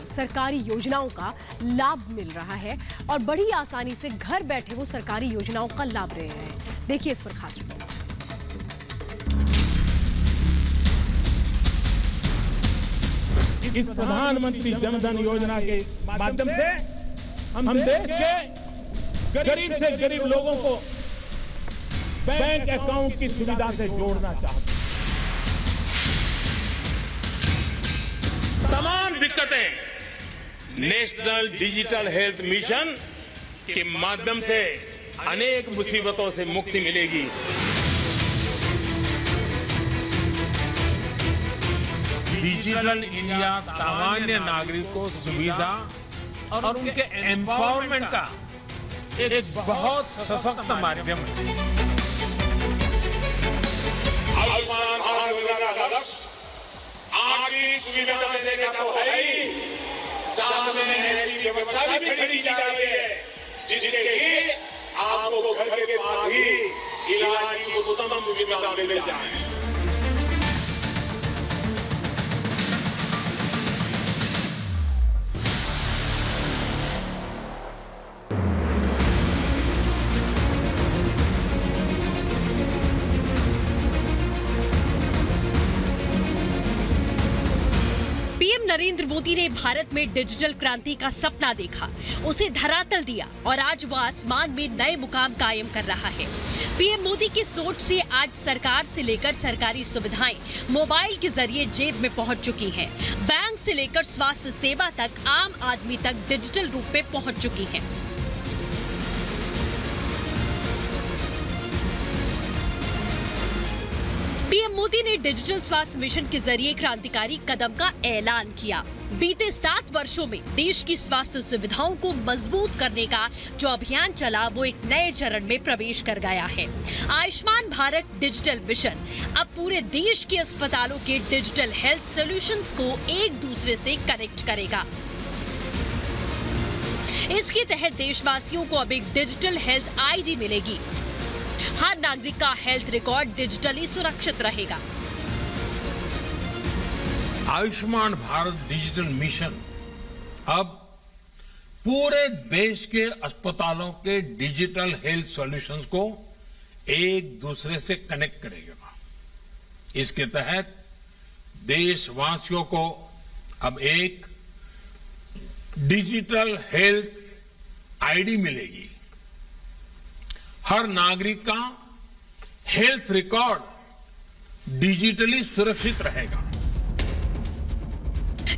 सरकारी योजनाओं का लाभ मिल रहा है और बड़ी आसानी से घर बैठे वो सरकारी योजनाओं का लाभ ले रहे हैं। देखिए इस पर खास रिपोर्ट। इस प्रधानमंत्री जनधन योजना के माध्यम से हम देश के गरीब से गरीब लोगों को बैंक अकाउंट की सुविधा से जोड़ना चाहते हैं। तमाम दिक्कतें नेशनल डिजिटल हेल्थ मिशन के माध्यम से अनेक मुसीबतों से मुक्ति मिलेगी। डिजिटल इंडिया सामान्य नागरिक को सुविधा और उनके एम्पावरमेंट का एक बहुत सशक्त माध्यम है। आयुष्मान भारत योजना का लक्ष्य आगे सुविधा देने का तो है ही, साथ में ऐसी व्यवस्था भी खड़ी की जा रही है जिसके लिए आपको घर के पास ही इलाज की उत्तम सुविधा मिल जाए। पीएम नरेंद्र मोदी ने भारत में डिजिटल क्रांति का सपना देखा, उसे धरातल दिया और आज वह आसमान में नए मुकाम कायम कर रहा है। पीएम मोदी की सोच से आज सरकार से लेकर सरकारी सुविधाएं मोबाइल के जरिए जेब में पहुंच चुकी हैं। बैंक से लेकर स्वास्थ्य सेवा तक आम आदमी तक डिजिटल रूप में पहुंच चुकी है। पीएम मोदी ने डिजिटल स्वास्थ्य मिशन के जरिए क्रांतिकारी कदम का ऐलान किया। बीते 7 वर्षों में देश की स्वास्थ्य सुविधाओं को मजबूत करने का जो अभियान चला वो एक नए चरण में प्रवेश कर गया है। आयुष्मान भारत डिजिटल मिशन अब पूरे देश के अस्पतालों के डिजिटल हेल्थ सॉल्यूशंस को एक दूसरे से कनेक्ट करेगा। इसके तहत देशवासियों को अब एक डिजिटल हेल्थ आईडी मिलेगी। हर नागरिक का हेल्थ रिकॉर्ड डिजिटली सुरक्षित रहेगा। आयुष्मान भारत डिजिटल मिशन अब पूरे देश के अस्पतालों के डिजिटल हेल्थ सॉल्यूशंस को एक दूसरे से कनेक्ट करेगा। इसके तहत देशवासियों को अब एक डिजिटल हेल्थ आईडी मिलेगी। हर नागरिक का हेल्थ रिकॉर्ड डिजिटली सुरक्षित रहेगा।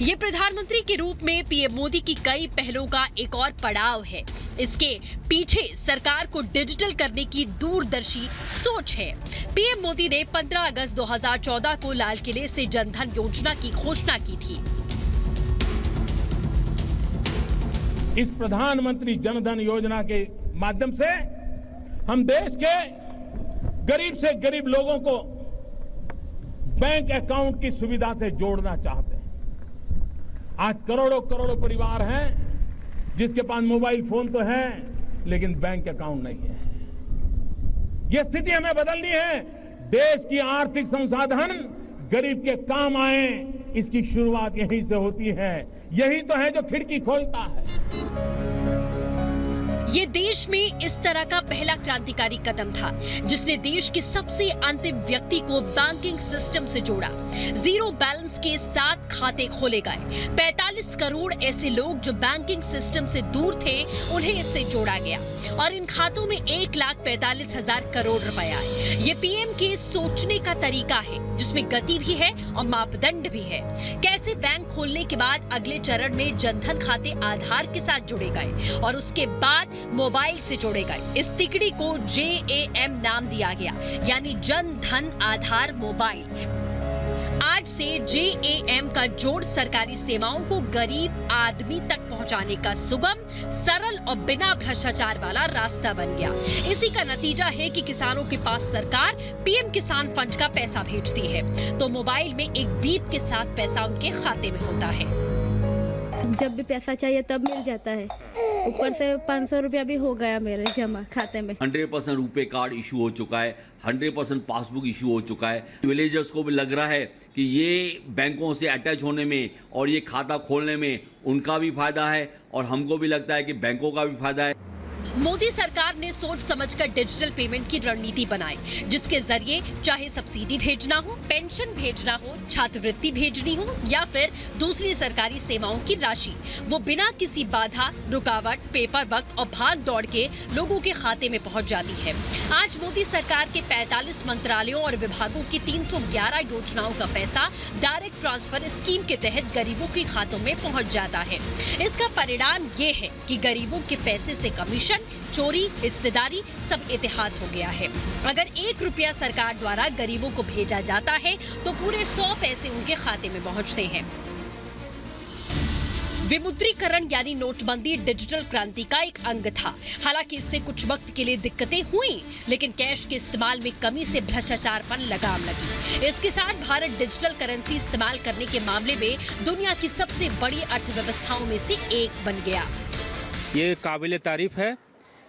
ये प्रधानमंत्री के रूप में पीएम मोदी की कई पहलों का एक और पड़ाव है। इसके पीछे सरकार को डिजिटल करने की दूरदर्शी सोच है। पीएम मोदी ने 15 अगस्त 2014 को लाल किले से जनधन योजना की घोषणा की थी। इस प्रधानमंत्री जनधन योजना के माध्यम से हम देश के गरीब से गरीब लोगों को बैंक अकाउंट की सुविधा से जोड़ना चाहते हैं। आज करोड़ों करोड़ों परिवार हैं जिसके पास मोबाइल फोन तो है लेकिन बैंक अकाउंट नहीं है। यह स्थिति हमें बदलनी है। देश की आर्थिक संसाधन गरीब के काम आए, इसकी शुरुआत यहीं से होती है। यही तो है जो खिड़की खोलता है। ये देश में इस तरह का पहला क्रांतिकारी कदम था जिसने देश के सबसे अंतिम व्यक्ति को बैंकिंग सिस्टम से जोड़ा। जीरो बैलेंस के साथ खाते खोले गए। 45 करोड़ ऐसे लोग जो बैंकिंग सिस्टम से दूर थे उन्हें इससे जोड़ा गया और इन खातों में 1,45,000 करोड़ रुपए आए। ये पीएम के सोचने का तरीका है जिसमें गति भी है और मापदंड भी है। कैसे बैंक खोलने के बाद अगले चरण में जनधन खाते आधार के साथ जोड़े गए और उसके बाद मोबाइल से जोड़े गए। इस तिकड़ी को JAM नाम दिया गया, यानी जन धन आधार मोबाइल। आज से JAM का जोड़ सरकारी सेवाओं को गरीब आदमी तक पहुंचाने का सुगम, सरल और बिना भ्रष्टाचार वाला रास्ता बन गया। इसी का नतीजा है कि किसानों के पास सरकार पीएम किसान फंड का पैसा भेजती है तो मोबाइल में एक बीप के साथ पैसा उनके खाते में होता है। जब भी पैसा चाहिए तब मिल जाता है। ऊपर से 500 रुपया भी हो गया मेरे जमा खाते में। 100% रुपए कार्ड इशू हो चुका है, 100% पासबुक इशू हो चुका है। विलेजर्स को भी लग रहा है कि ये बैंकों से अटैच होने में और ये खाता खोलने में उनका भी फायदा है और हमको भी लगता है कि बैंकों का भी फायदा है। मोदी सरकार ने सोच समझकर डिजिटल पेमेंट की रणनीति बनाई, जिसके जरिए चाहे सब्सिडी भेजना हो, पेंशन भेजना हो, छात्रवृत्ति भेजनी हो या फिर दूसरी सरकारी सेवाओं की राशि, वो बिना किसी बाधा, रुकावट, पेपर वर्क और भाग दौड़ के लोगों के खाते में पहुंच जाती है। आज मोदी सरकार के 45 मंत्रालयों और विभागों की 311 योजनाओं का पैसा डायरेक्ट ट्रांसफर स्कीम के तहत गरीबों के खातों में पहुँच जाता है। इसका परिणाम ये है कि गरीबों के पैसे से कमीशन, चोरी, हिस्सेदारी सब इतिहास हो गया है। अगर 1 रुपया सरकार द्वारा गरीबों को भेजा जाता है तो पूरे 100 पैसे उनके खाते में पहुंचते हैं। विमुद्रीकरण यानी नोटबंदी डिजिटल क्रांति का एक अंग था। हालांकि इससे कुछ वक्त के लिए दिक्कतें हुई, लेकिन कैश के इस्तेमाल में कमी से भ्रष्टाचार पर लगाम लगी। इसके साथ भारत डिजिटल करेंसी इस्तेमाल करने के मामले में दुनिया की सबसे बड़ी अर्थव्यवस्थाओं में से एक बन गया। ये काबिल तारीफ है,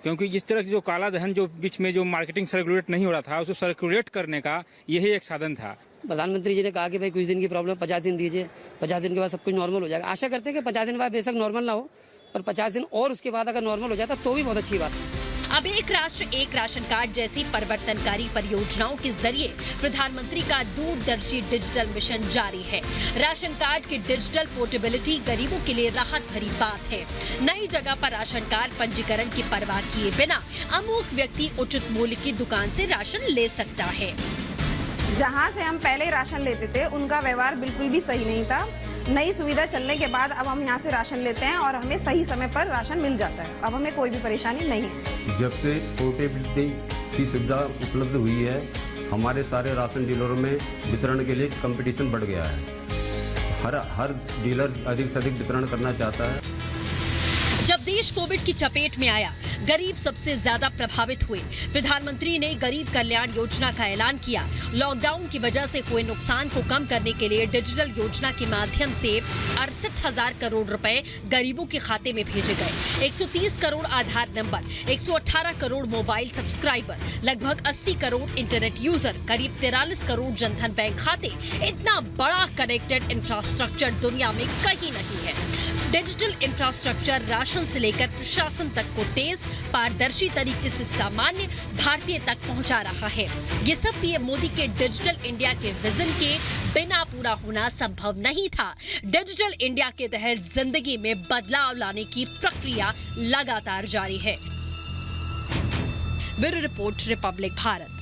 क्योंकि इस तरह की जो काला धन जो बीच में जो मार्केटिंग सर्कुलेट नहीं हो रहा था, उसको सर्कुलेट करने का यही एक साधन था। प्रधानमंत्री जी ने कहा कि भाई कुछ दिन की प्रॉब्लम 50 दिन दीजिए, 50 दिन के बाद सब कुछ नॉर्मल हो जाएगा। आशा करते हैं कि 50 दिन बाद बेशक नॉर्मल ना हो, पर 50 दिन और उसके बाद अगर नॉर्मल हो जाता तो भी बहुत अच्छी बात है। अब एक राष्ट्र एक राशन कार्ड जैसी परिवर्तनकारी परियोजनाओं के जरिए प्रधानमंत्री का दूरदर्शी डिजिटल मिशन जारी है। राशन कार्ड की डिजिटल पोर्टेबिलिटी गरीबों के लिए राहत भरी बात है। नई जगह पर राशन कार्ड पंजीकरण की परवाह किए बिना अमुक व्यक्ति उचित मूल्य की दुकान से राशन ले सकता है। जहां से हम पहले राशन लेते थे उनका व्यवहार बिल्कुल भी सही नहीं था। नई सुविधा चलने के बाद अब हम यहाँ से राशन लेते हैं और हमें सही समय पर राशन मिल जाता है। अब हमें कोई भी परेशानी नहीं है। जब से पोर्टेबिलिटी की सुविधा उपलब्ध हुई है, हमारे सारे राशन डीलरों में वितरण के लिए कंपटीशन बढ़ गया है। हर डीलर अधिक से अधिक वितरण करना चाहता है। जब देश कोविड की चपेट में आया, गरीब सबसे ज्यादा प्रभावित हुए। प्रधानमंत्री ने गरीब कल्याण योजना का ऐलान किया। लॉकडाउन की वजह से हुए नुकसान को कम करने के लिए डिजिटल योजना के माध्यम से 68,000 करोड़ रुपए गरीबों के खाते में भेजे गए। 130 करोड़ आधार नंबर, 118 करोड़ मोबाइल सब्सक्राइबर, लगभग 80 करोड़ इंटरनेट यूजर, करीब 43 करोड़ जनधन बैंक खाते। इतना बड़ा कनेक्टेड इंफ्रास्ट्रक्चर दुनिया में कहीं नहीं है। डिजिटल इंफ्रास्ट्रक्चर राशन से लेकर प्रशासन तक को तेज, पारदर्शी तरीके से सामान्य भारतीय तक पहुंचा रहा है। ये सब पीएम मोदी के डिजिटल इंडिया के विजन के बिना पूरा होना संभव नहीं था। डिजिटल इंडिया के तहत जिंदगी में बदलाव लाने की प्रक्रिया लगातार जारी है। Bureau report, Republic Bharat.